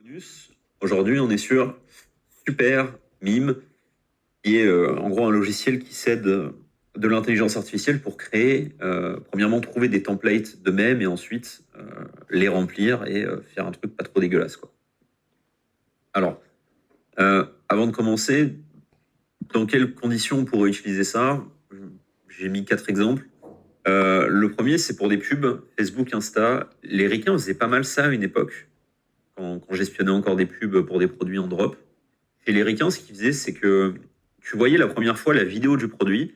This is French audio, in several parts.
bonus. Aujourd'hui, on est sur Super Mime, qui est en gros un logiciel qui s'aide de l'intelligence artificielle pour créer, premièrement, trouver des templates de mèmes et ensuite les remplir et faire un truc pas trop dégueulasse, quoi. Alors, avant de commencer, dans quelles conditions on pourrait utiliser ça? J'ai mis 4 exemples. Le premier, c'est pour des pubs, Facebook, Insta. Les ricains faisaient pas mal ça à une époque, quand j'espionnais encore des pubs pour des produits en drop. Chez les ricains, ce qu'ils faisaient, c'est que tu voyais la première fois la vidéo du produit,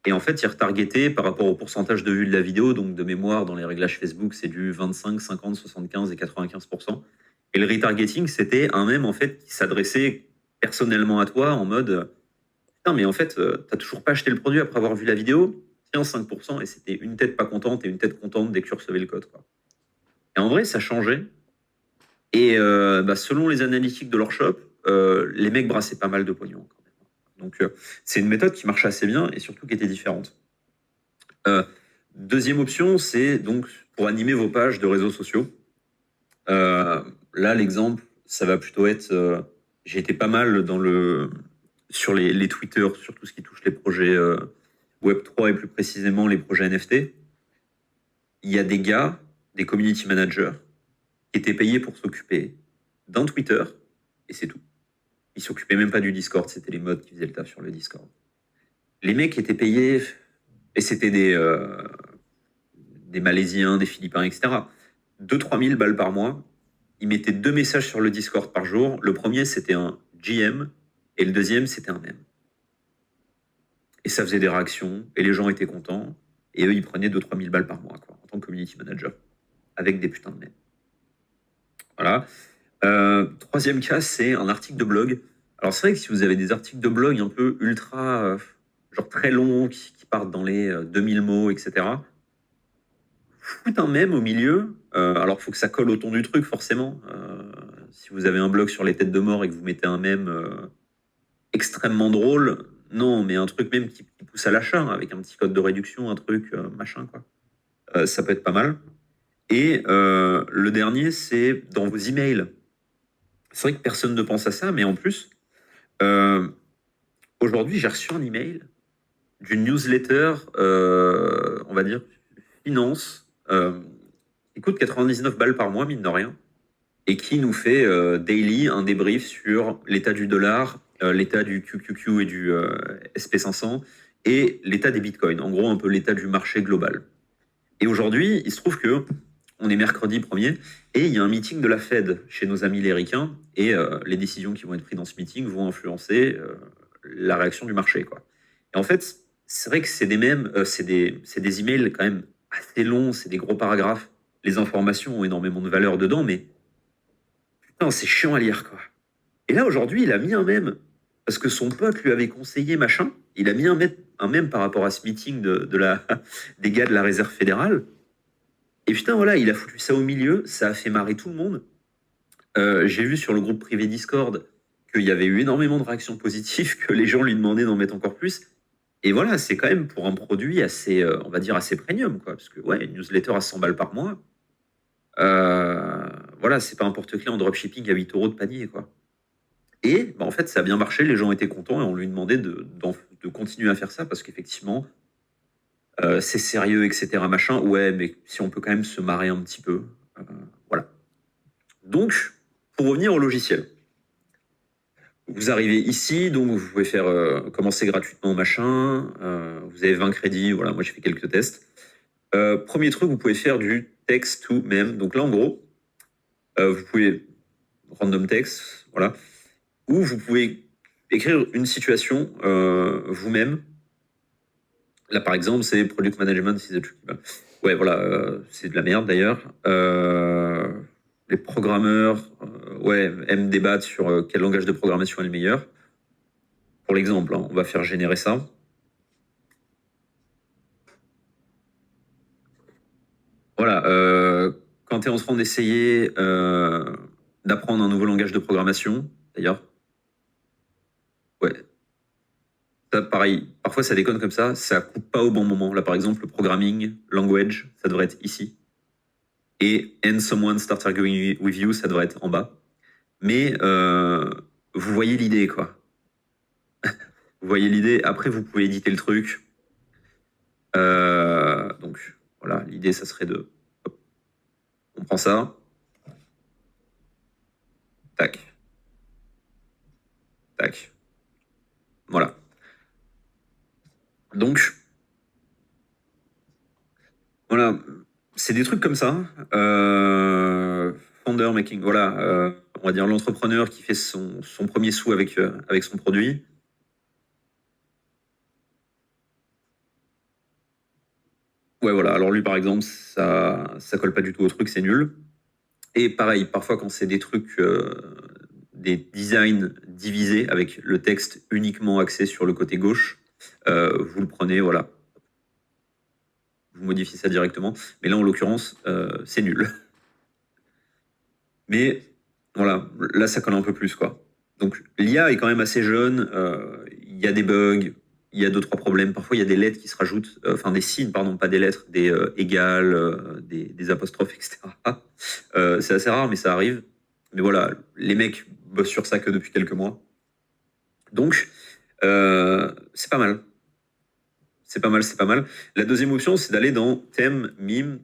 et en fait, ils retargetaient par rapport au pourcentage de vue de la vidéo. Donc, de mémoire, dans les réglages Facebook, c'est du 25, 50, 75 et 95%. Et le retargeting, c'était un mème, en fait, qui s'adressait personnellement à toi en mode putain, mais en fait, t'as toujours pas acheté le produit après avoir vu la vidéo? Tiens, 5%. Et c'était une tête pas contente et une tête contente dès que tu recevais le code, quoi. Et en vrai, ça changeait. Et selon les analytiques de leur shop, les mecs brassaient pas mal de pognon, quand même. Donc, c'est une méthode qui marche assez bien et surtout qui était différente. Deuxième option, c'est donc pour animer vos pages de réseaux sociaux. Là, l'exemple, ça va plutôt être... j'ai été pas mal sur les Twitter, sur tout ce qui touche les projets Web3 et plus précisément les projets NFT. Il y a des gars, des community managers, qui étaient payés pour s'occuper d'un Twitter, et c'est tout. Ils s'occupaient même pas du Discord, c'était les mods qui faisaient le taf sur le Discord. Les mecs étaient payés, et c'était des Malaisiens, des Philippins, etc. 2-3 000 balles par mois. Ils mettaient 2 messages sur le Discord par jour. Le premier, c'était un GM, et le deuxième, c'était un mème. Et ça faisait des réactions, et les gens étaient contents, et eux, ils prenaient 2-3 000 balles par mois, quoi, en tant que community manager, avec des putains de mèmes. Voilà. Troisième cas, c'est un article de blog. Alors, c'est vrai que si vous avez des articles de blog un peu ultra, genre très longs, qui partent dans les 2000 mots, etc., foutre un mème au milieu. Alors, il faut que ça colle au ton du truc, forcément. Si vous avez un blog sur les têtes de mort et que vous mettez un mème extrêmement drôle, non, mais un truc même qui pousse à l'achat, avec un petit code de réduction, un truc, machin, quoi. Ça peut être pas mal. Et le dernier, c'est dans vos emails. C'est vrai que personne ne pense à ça, mais en plus, aujourd'hui, j'ai reçu un email d'une newsletter, on va dire, finance, qui coûte 99 balles par mois, mine de rien, et qui nous fait daily un débrief sur l'état du dollar, l'état du QQQ et du SP500, et l'état des bitcoins. En gros, un peu l'état du marché global. Et aujourd'hui, il se trouve que on est mercredi 1er et il y a un meeting de la Fed chez nos amis les ricains et les décisions qui vont être prises dans ce meeting vont influencer la réaction du marché, quoi. Et en fait, c'est vrai que c'est des mêmes, c'est des emails quand même assez longs, c'est des gros paragraphes. Les informations ont énormément de valeur dedans, mais putain, c'est chiant à lire, quoi. Et là, aujourd'hui, il a mis un mème parce que son pote lui avait conseillé machin. Il a mis un mème par rapport à ce meeting des gars de la Réserve fédérale. Et putain, voilà, il a foutu ça au milieu, ça a fait marrer tout le monde. J'ai vu sur le groupe privé Discord qu'il y avait eu énormément de réactions positives, que les gens lui demandaient d'en mettre encore plus. Et voilà, c'est quand même pour un produit assez, on va dire, assez premium, quoi. Parce que, ouais, une newsletter à 100 balles par mois, voilà, c'est pas un porte-clés en dropshipping à 8 € de panier, quoi. Et en fait, ça a bien marché, les gens étaient contents et on lui demandait de continuer à faire ça parce qu'effectivement, c'est sérieux, etc. Machin. Ouais, mais si on peut quand même se marrer un petit peu. Voilà. Donc, pour revenir au logiciel. Vous arrivez ici, donc vous pouvez faire commencer gratuitement, machin. Vous avez 20 crédits. Voilà, moi j'ai fait quelques tests. Premier truc, vous pouvez faire du text to meme. Donc là, en gros, vous pouvez random text, voilà. Ou vous pouvez écrire une situation vous-même. Là, par exemple, c'est Product Management, c'est des trucs. Ouais, voilà, c'est de la merde d'ailleurs. Les programmeurs aiment débattre sur quel langage de programmation est le meilleur. Pour l'exemple, hein, on va faire générer ça. Voilà, quand tu es en train d'essayer d'apprendre un nouveau langage de programmation, d'ailleurs, ouais, ça, pareil, parfois ça déconne comme ça coupe pas au bon moment. Là, par exemple, le programming language, ça devrait être ici. Et and someone start arguing with you, ça devrait être en bas. mais vous voyez l'idée, quoi. Vous voyez l'idée. Après, vous pouvez éditer le truc. Donc, voilà, l'idée, ça serait de... hop, on prend ça. Tac. Tac. Voilà. Donc, voilà, c'est des trucs comme ça. Founder making, voilà, on va dire l'entrepreneur qui fait son premier sou avec son produit. Ouais, voilà. Alors lui, par exemple, ça colle pas du tout au truc, c'est nul. Et pareil, parfois quand c'est des trucs, des designs divisés avec le texte uniquement axé sur le côté gauche, vous le prenez, voilà, vous modifiez ça directement. Mais là, en l'occurrence, c'est nul. Mais voilà, là, ça colle un peu plus, quoi. Donc l'IA est quand même assez jeune, il y a des bugs, il y a deux, trois problèmes. Parfois, il y a des lettres qui se rajoutent, enfin des signes, pardon, pas des lettres, des égales, des apostrophes, etc. C'est assez rare, mais ça arrive. Mais voilà, les mecs bossent sur ça que depuis quelques mois. Donc, c'est pas mal. C'est pas mal, c'est pas mal. La deuxième option, c'est d'aller dans thème, mime.